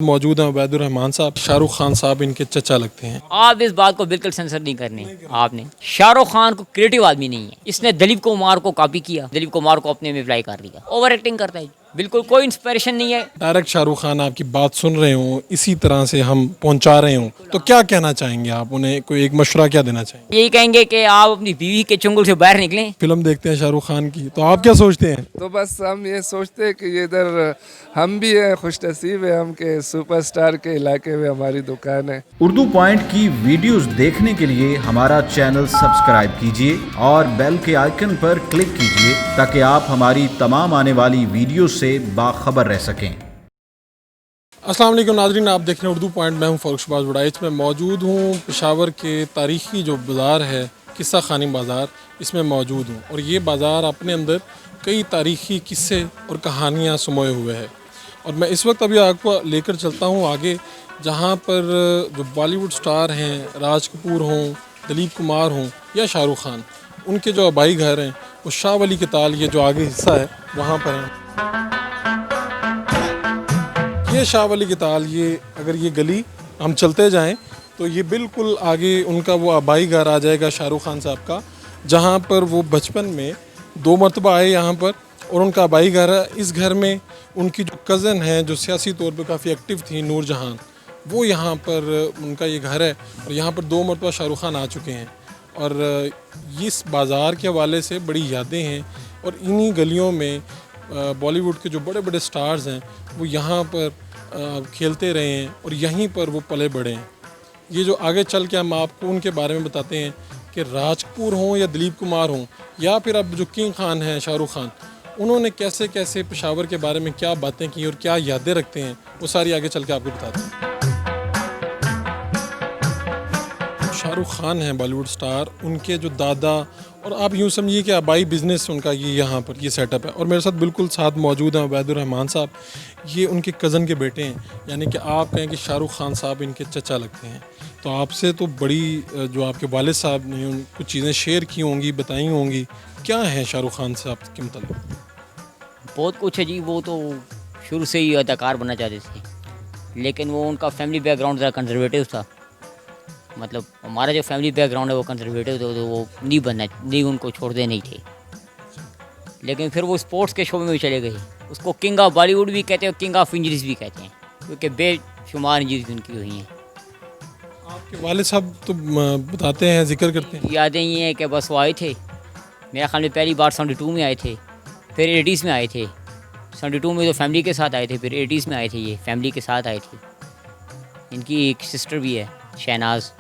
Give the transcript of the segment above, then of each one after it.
मौजूद हैं उबैदुर रहमान साहब। शाहरुख खान साहब इनके चचा लगते हैं। आप इस बात को बिल्कुल सेंसर नहीं करनी आपने। शाहरुख खान को क्रिएटिव आदमी नहीं है, इसने दिलीप कुमार को कॉपी किया, दिलीप कुमार को अपने में अप्लाई कर दिया। ओवर एक्टिंग करता है, बिल्कुल कोई इंस्पिरेशन नहीं है। डायरेक्ट शाहरुख खान आपकी बात सुन रहे हों, इसी तरह से हम पहुंचा रहे हों, तो क्या कहना चाहेंगे आप उन्हें? कोई एक मशवरा क्या देना चाहेंगे? यही कहेंगे कि आप अपनी बीवी के चुंगल से बाहर निकलें। फिल्म देखते हैं शाहरुख खान की, तो आप क्या सोचते हैं? तो बस हम ये सोचते हैं कि इधर हम भी हैं, खुश नसीब है हम के सुपरस्टार के इलाके में हमारी दुकान है। उर्दू पॉइंट की वीडियोस देखने के लिए हमारा चैनल सब्सक्राइब कीजिए और बेल के आइकन पर क्लिक कीजिए ताकि आप हमारी तमाम आने वाली वीडियो से बाखबर रह सकें। अस्सलाम वालेकुम नाज़रीन, आप देख रहे हैं उर्दू पॉइंट। मैं हूं फ़ारूक शहबाज वड़ाइच में मौजूद हूं। पेशावर के तारीख़ी जो बाज़ार है, किस्सा खानी बाज़ार, इसमें मौजूद हूं। और ये बाज़ार अपने अंदर कई तारीख़ी किस्से और कहानियाँ समोए हुए है। और मैं इस वक्त अभी आपको लेकर चलता हूँ आगे, जहाँ पर जो बॉलीवुड स्टार हैं, राज कपूर हों, दिलीप कुमार हों या शाहरुख खान, उनके जो आबाई घर हैं वो शाह वली के ताल, ये जो आगे हिस्सा है वहाँ पर हैं। ये शाह वली के ताल, ये अगर ये गली हम चलते जाएं तो ये बिल्कुल आगे उनका वो आबाई घर आ जाएगा शाहरुख खान साहब का, जहाँ पर वो बचपन में 2 मरतबा आए यहाँ पर, और उनका आबाई घर है। इस घर में उनकी जो कज़न है, जो सियासी तौर पे काफ़ी एक्टिव थी, नूर जहान, वो यहाँ पर उनका ये घर है। और यहाँ पर 2 मरतबा शाहरुख खान आ चुके हैं। और इस बाज़ार के हवाले से बड़ी यादें हैं। और इन्हीं गलियों में बॉलीवुड के जो बड़े बड़े स्टार्स हैं वो यहाँ पर खेलते रहे हैं और यहीं पर वो पले बढ़े हैं। ये जो आगे चल के हम आपको उनके बारे में बताते हैं कि राज कपूर हों या दिलीप कुमार हों या फिर अब जो किंग खान हैं शाहरुख खान, उन्होंने कैसे कैसे पेशावर के बारे में क्या बातें की और क्या यादें रखते हैं, वो सारी आगे चल के आपको बताते हैं। शाहरुख खान हैं बॉलीवुड स्टार, उनके जो दादा, और आप यूँ समझिए कि आबाई बिज़नेस उनका ये यहाँ पर ये सेटअप है। और मेरे साथ बिल्कुल साथ मौजूद हैं उबैदुर रहमान साहब। ये उनके कज़न के बेटे हैं, यानी कि आप कहें कि शाहरुख खान साहब इनके चचा लगते हैं। तो आपसे तो बड़ी जो आपके वालिद साहब ने कुछ चीज़ें शेयर की होंगी, बताई होंगी, क्या है शाहरुख खान साहब के मतलब? बहुत कुछ है जी। वो तो शुरू से ही अदाकार बनना चाहते थे, लेकिन वो उनका फैमिली बैकग्राउंड ज़रा कंजर्वेटिव था। मतलब हमारा जो फैमिली बैकग्राउंड है वो कंजर्वेटिव था, तो वो नहीं उनको छोड़ते नहीं थे। लेकिन फिर वो स्पोर्ट्स के शो में भी चले गए। उसको किंग ऑफ बॉलीवुड भी कहते हैं और किंग ऑफ इंजरीज भी कहते हैं, क्योंकि बेशुमार इंजरीज उनकी हुई हैं। आपके वालिद साहब तो बताते हैं, जिक्र करते हैं। यादें ये हैं कि बस वो आए थे, मेरा ख्याल में पहली बार 72 में आए थे, फिर 80s में आए थे। 72 में तो फैमिली के साथ आए थे, फिर 80s में आए थे, ये फैमिली के साथ आए थे। इनकी एक सिस्टर भी है शहनाज,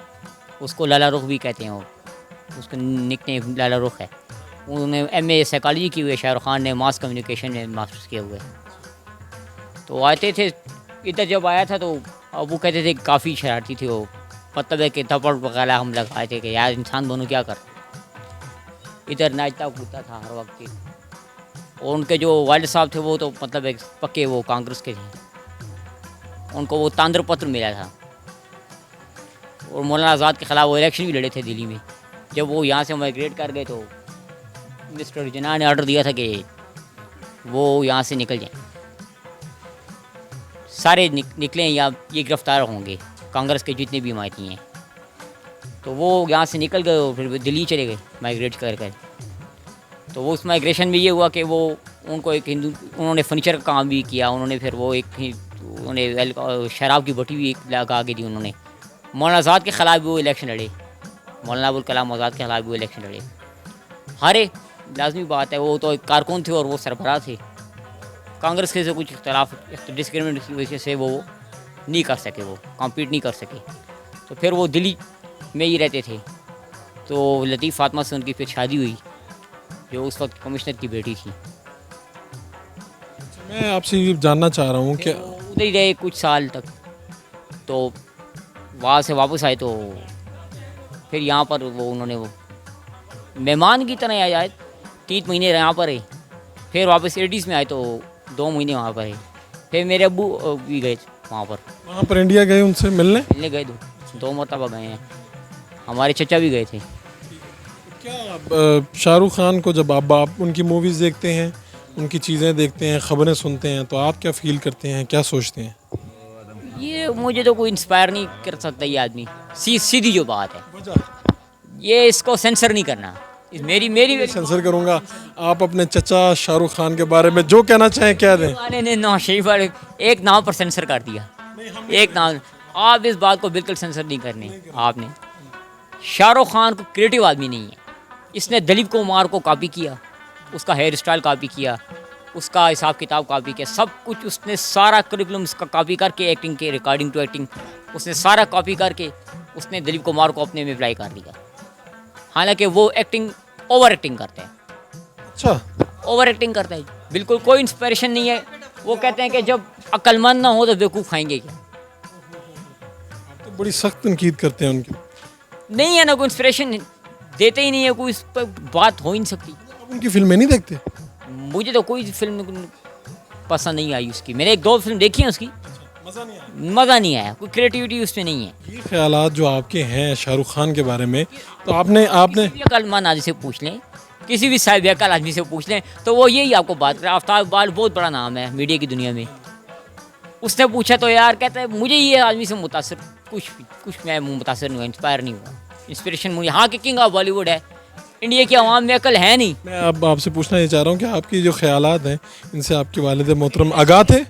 उसको लाला रुख भी कहते हैं। वो उसका निकनेम लाला रुख है। उन्होंने MA साइकोलॉजी की हुई है, शाहरुख खान ने मास कम्युनिकेशन में मास्टर्स किया हुआ है। तो आते थे इधर, जब आया था तो अब वो कहते थे काफ़ी शरारती थे वो, मतलब है कि थप्पड़ वगैरह हम लगाए थे कि यार इंसान दोनों क्या कर। इधर नाचता कूदता था हर वक्त ही। और उनके जो वालिद साहब थे वो तो मतलब एक पक्के वो कांग्रेस के थे। उनको वो तांद्र पत्र मिला था और मौलाना आज़ाद के ख़िलाफ़ वो इलेक्शन भी लड़े थे दिल्ली में। जब वो यहाँ से माइग्रेट कर गए तो मिस्टर जिन्ना ने ऑर्डर दिया था कि वो यहाँ से निकल जाएं, सारे निकलें या ये गिरफ़्तार होंगे, कांग्रेस के जितने भी हिमायती हैं। तो वो यहाँ से निकल गए और फिर दिल्ली चले गए माइग्रेट कर कर। तो वो उस माइग्रेशन में ये हुआ कि वो उनको एक उन्होंने फर्नीचर का काम भी किया। उन्होंने फिर वो उन्होंने शराब की भट्टी भी लगा के दी उन्होंने। मौलाना आज़ाद के ख़िलाफ़ भी वो इलेक्शन लड़े, मौलाना अबुल कलाम आज़ाद के ख़िलाफ़ भी वो इलेक्शन लड़े। हारे, लाजमी बात है, वो तो एक कारकुन थे और वो सरबराह थे। कांग्रेस के से कुछ इख्तलाफ डिस्क्रिमिनेशन की वजह से वो नहीं कर सके, वो कॉम्पीट नहीं कर सके। तो फिर वो दिल्ली में ही रहते थे। तो लतीफ़ फातिमा से उनकी फिर शादी हुई, जो उस वक्त कमिश्नर की बेटी थी। मैं आपसे ये जानना चाह रहा हूँ कि उधर ही रहे कुछ साल तक। तो वहाँ से वापस आए तो फिर यहाँ पर वो उन्होंने वो मेहमान की तरह आए, 3 महीने यहाँ पर रहे। फिर वापस 80s में आए तो 2 महीने वहाँ पर रहे। फिर मेरे अब्बू भी गए वहाँ पर इंडिया गए, उनसे मिलने गए। 2 मरतबा गए हैं। हमारे चचा भी गए थे। क्या शाहरुख खान को जब आप उनकी मूवीज़ देखते हैं, उनकी चीज़ें देखते हैं, ख़बरें सुनते हैं, तो आप क्या फ़ील करते हैं, क्या सोचते हैं? मुझे तो कोई इंस्पायर नहीं कर सकता ये आदमी। सीधी जो बात है, वजह ये इसको सेंसर नहीं करना। मेरी सेंसर करूंगा। आप अपने चचा शाहरुख खान के बारे में जो कहना चाहें कह दें। वाले ने नवाज शरीफ वाले एक नाम पर सेंसर कर दिया, एक नाम। आप इस बात को बिल्कुल सेंसर नहीं करनी। आपने शाहरुख खान को क्रिएटिव आदमी नहीं है। इसने दिलीप कुमार को कॉपी किया, उसका हेयर स्टाइल कॉपी किया, उसका हिसाब किताब कॉपी किया, सब कुछ उसने सारा करिकुलम उसका कॉपी करके, एक्टिंग के रिकॉर्डिंग टू एक्टिंग उसने सारा कॉपी करके उसने दिलीप कुमार को अपने में अप्लाई कर दिया। हालांकि वो एक्टिंग ओवर एक्टिंग करते हैं, अच्छा, ओवर एक्टिंग करते हैं, बिल्कुल कोई इंस्पिरेशन नहीं है। वो कहते हैं कि जब अक्लमंद ना हो तो बेवकूफ़ खाएंगे क्या। तो बड़ी सख्त तनकीद करते हैं उनकी। नहीं है ना, कोई इंस्पिरेशन देते ही नहीं है, कोई इस पर बात हो ही नहीं सकती। आप उनकी फिल्में नहीं देखते? मुझे तो कोई फिल्म पसंद नहीं आई उसकी। मैंने एक दो फिल्म देखी है उसकी, मज़ा नहीं आया। मज़ा नहीं आया, कोई क्रिएटिविटी उसमें नहीं है। ये ख्यालात जो आपके हैं शाहरुख खान के बारे में, तो आपने किसी भी अक्लमंद आदमी से पूछ लें, किसी भी साहिब अकल आदमी से पूछ लें, तो वो यही आपको बात करें। आफ्ताब इकबाल बहुत बड़ा नाम है मीडिया की दुनिया में। उसने पूछा तो यार कहता है मुझे ये आदमी से मुतासर कुछ मैं मुतासर नहीं हुआ, इंस्पायर नहीं हुआ। इंस्पिरेशन मुझे हाँ कि किंग ऑफ बॉलीवुड है, इंडिया की आवाम में अकल है नहीं। मैं अब आपसे पूछना ये चाह रहा हूँ कि आपकी जो ख्यालात हैं इनसे आपके वालिद मोहतरम आगाह थे?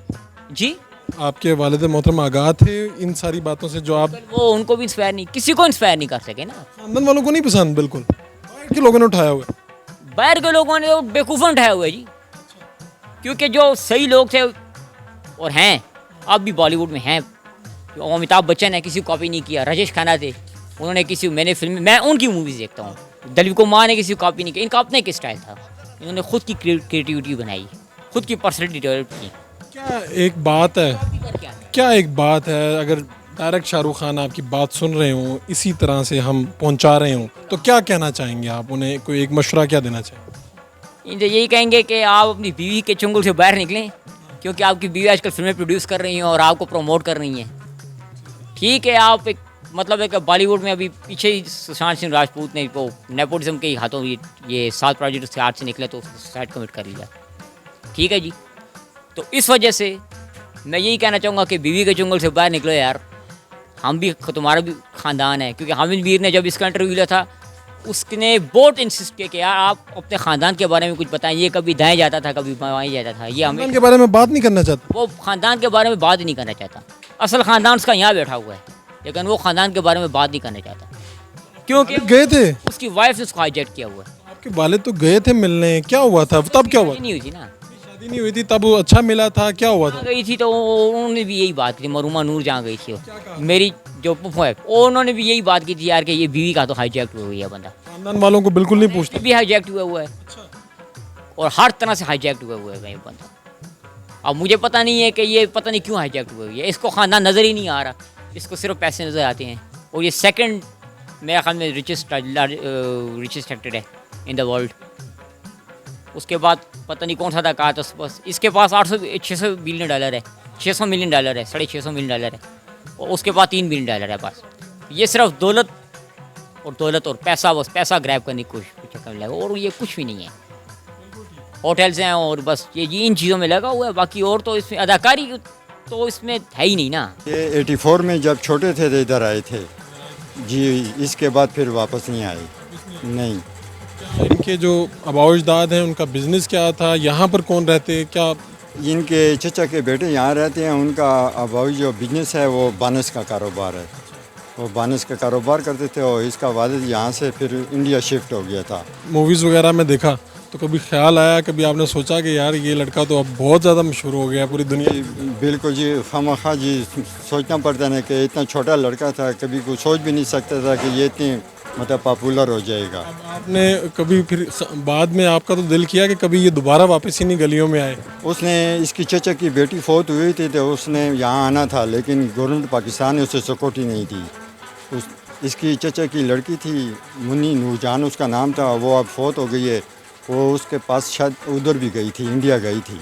जी, आपके वालिद मोहतरम आगाह थे इन सारी बातों से जो आप वो उनको भी इंस्पायर नहीं, किसी को इंस्पायर नहीं कर सके ना। खानदान वालों को नहीं पसंद? बिल्कुल बाहर के लोगों ने उठाया हुआ है। बाहर के लोगों ने तो बेवकूफ़ उठाया हुआ है जी, क्योंकि जो सही लोग थे और हैं अब भी बॉलीवुड में हैं, जो अमिताभ बच्चन है, किसी को कॉपी नहीं किया। राजेश खन्ना थे, उन्होंने किसी, मैंने फिल्म मैं उनकी मूवीज़ देखता हूँ। दिलीप कुमार ने किसी को कॉपी नहीं किया, इनका अपना एक स्टाइल था, इन्होंने खुद की क्रिएटिविटी बनाई, खुद की पर्सनैलिटी डेवलप की। क्या एक बात है, क्या एक बात है, अगर डायरेक्ट शाहरुख खान आपकी बात सुन रहे हों, इसी तरह से हम पहुंचा रहे हों, तो क्या कहना चाहेंगे आप उन्हें? कोई एक मशवरा क्या देना चाहेंगे? इनसे यही कहेंगे कि आप अपनी बीवी के चुंगल से बाहर निकलें, क्योंकि आपकी बीवी आजकल फिल्में प्रोड्यूस कर रही हैं और आपको प्रमोट कर रही हैं। ठीक है, आप एक मतलब है कि बॉलीवुड में अभी पीछे ही सुशांत सिंह राजपूत ने वो नेपोटिज्म के हाथों ये 7 प्रोजेक्ट से 8 से निकले तो सुसाइड कमिट कर लिया। ठीक है जी, तो इस वजह से मैं यही कहना चाहूँगा कि बीवी के चुंगल से बाहर निकलो यार। हम भी, तुम्हारा भी ख़ानदान है, क्योंकि हामिद मीर ने जब इसका इंटरव्यू लिया था उसने बहुत इंसिस्ट किया कि यार आप अपने ख़ानदान के बारे में कुछ बताएं। ये कभी दाएं जाता था, कभी बाएं जाता था, ये हमें के बारे में बात नहीं करना चाहता। वो ख़ानदान के बारे में बात ही नहीं करना चाहता। असल ख़ानदान उसका यहाँ बैठा हुआ है, लेकिन वो ख़ानदान के बारे में बात नहीं करना चाहता, क्योंकि गए थे उसकी वाइफ ने उसको हाईजैक किया हुआ है। आपके वालिद तो गए थे मिलने, क्या हुआ था तब? क्या हुआ? नहीं हुई थी ना, शादी नहीं हुई थी तब, अच्छा मिला था, क्या हुआ था? गई थी तो उन्होंने भी यही बात की। मरूमा नूर जहाँ गई थी मेरी जो पुप्पो है, उन्होंने भी यही बात की थी यार कि ये बीवी का तो हाईजैक हुई है बंदा। खानदान वालों को बिल्कुल नहीं पूछते? भी हाईजैक हुआ है और हर तरह से हाईजैक हुआ है ये बंदा। अब मुझे पता नहीं है कि ये पता नहीं क्यों हाईजैक हुआ है, इसको खानदान नज़र ही नहीं आ रहा, इसको सिर्फ पैसे नज़र आते हैं। और ये सेकंड मेरे ख्याल में रिचेस्ट एक्टर है इन द वर्ल्ड। उसके बाद पता नहीं कौन सा था, कहा था बस इसके पास 600 बिलियन डॉलर है, 600 मिलियन डॉलर है, 650 मिलियन डॉलर है, और उसके बाद 3 बिलियन डॉलर है बस। ये सिर्फ दौलत और पैसा, बस पैसा ग्रैब करने की कोशिश कर लगा, और ये कुछ भी नहीं है। होटल्स हैं और बस ये इन चीज़ों में लगा हुआ है, बाकी और तो इसमें अदाकारी तो इसमें है ही नहीं ना। ये 84 में जब छोटे थे तो इधर आए थे जी, इसके बाद फिर वापस नहीं आए। नहीं, इनके जो अबाउजदाद हैं उनका बिजनेस क्या था, यहाँ पर कौन रहते, क्या? इनके चचा के बेटे यहाँ रहते हैं, उनका अबाऊ जो बिजनेस है वो बानस का कारोबार है, वो बानस का कारोबार करते थे, और इसका वालिद यहाँ से फिर इंडिया शिफ्ट हो गया था। मूवीज़ वगैरह में देखा तो कभी ख्याल आया, कभी आपने सोचा कि यार ये लड़का तो अब बहुत ज़्यादा मशहूर हो गया पूरी दुनिया? बिल्कुल जी, खामखा जी सोचना पड़ता है कि इतना छोटा लड़का था, कभी कुछ सोच भी नहीं सकता था कि ये इतनी मतलब पॉपुलर हो जाएगा। आपने कभी फिर बाद में आपका तो दिल किया कि कभी ये दोबारा वापस इन्हीं गलियों में आए? उसने, इसकी चचा की बेटी फौत हुई थी तो उसने यहाँ आना था, लेकिन गवर्नमेंट पाकिस्तान ने उसे सपोर्ट ही नहीं दी। इसकी चचा की लड़की थी मुन्नी नूरजान उसका नाम था, वो अब फौत हो गई है। वो उसके पास शायद उधर भी गई थी, इंडिया गई थी,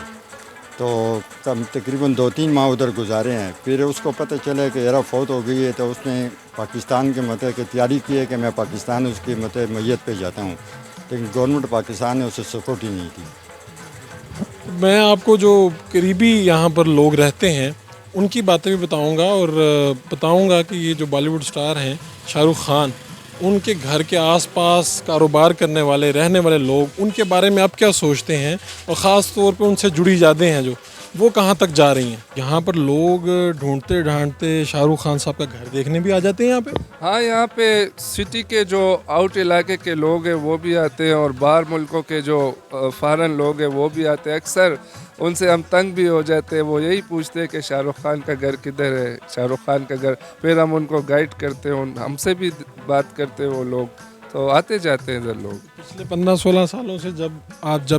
तो तकरीबन 2-3 माह उधर गुजारे हैं। फिर उसको पता चला कि यार फौत हो गई है, तो उसने पाकिस्तान के मतलब की तैयारी की है कि मैं पाकिस्तान उसकी मतलब मैयत पे जाता हूँ, लेकिन गवर्नमेंट पाकिस्तान ने उसे सपोर्ट ही नहीं की। मैं आपको जो करीबी यहाँ पर लोग रहते हैं उनकी बातें भी बताऊंगा और बताऊंगा कि ये जो बॉलीवुड स्टार हैं शाहरुख खान, उनके घर के आसपास कारोबार करने वाले रहने वाले लोग, उनके बारे में आप क्या सोचते हैं, और ख़ास तौर पे उनसे जुड़ी यादें हैं जो वो कहाँ तक जा रही हैं। यहाँ पर लोग ढूंढते ढांढते शाहरुख खान साहब का घर देखने भी आ जाते हैं यहाँ पे। हाँ, यहाँ पे सिटी के जो आउट इलाके के लोग हैं वो भी आते हैं, और बाहर मुल्कों के जो फ़ॉरेन लोग हैं वो भी आते हैं। अक्सर उनसे हम तंग भी हो जाते हैं, वो यही पूछते हैं कि शाहरुख खान का घर किधर है, शाहरुख खान का घर। फिर हम उनको गाइड करते हैं, हमसे भी बात करते हैं वो लोग, तो आते जाते हैं इधर लोग। पिछले 15-16 सालों से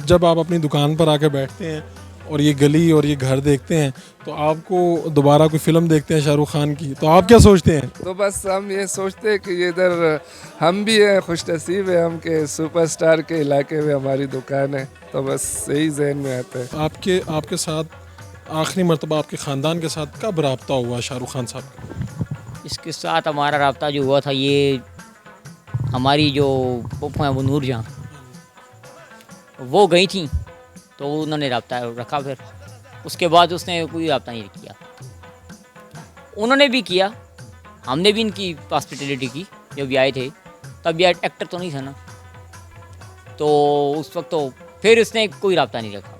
जब आप अपनी दुकान पर आके बैठते हैं और ये गली और ये घर देखते हैं, तो आपको दोबारा कोई फिल्म देखते हैं शाहरुख खान की, तो आप क्या सोचते हैं? तो बस हम ये सोचते हैं कि ये इधर हम भी हैं, खुशनसीब है हम के सुपरस्टार के इलाके में हमारी दुकान है, तो बस यही जहन में आता है। आपके साथ आखिरी मर्तबा आपके ख़ानदान के साथ कब रब्ता हुआ शाहरुख खान साहब का? इसके साथ हमारा रब्ता जो हुआ था, ये हमारी जो पुप्पो हैं वो नूरजहाँ, वो गई थी तो उन्होंने रब्ता रखा। फिर उसके बाद उसने कोई रब्ता नहीं किया। उन्होंने भी किया, हमने भी इनकी हॉस्पिटलिटी की जब ये आए थे। तब ये एक्टर तो नहीं था ना, तो उस वक्त तो फिर उसने कोई रब्ता नहीं रखा।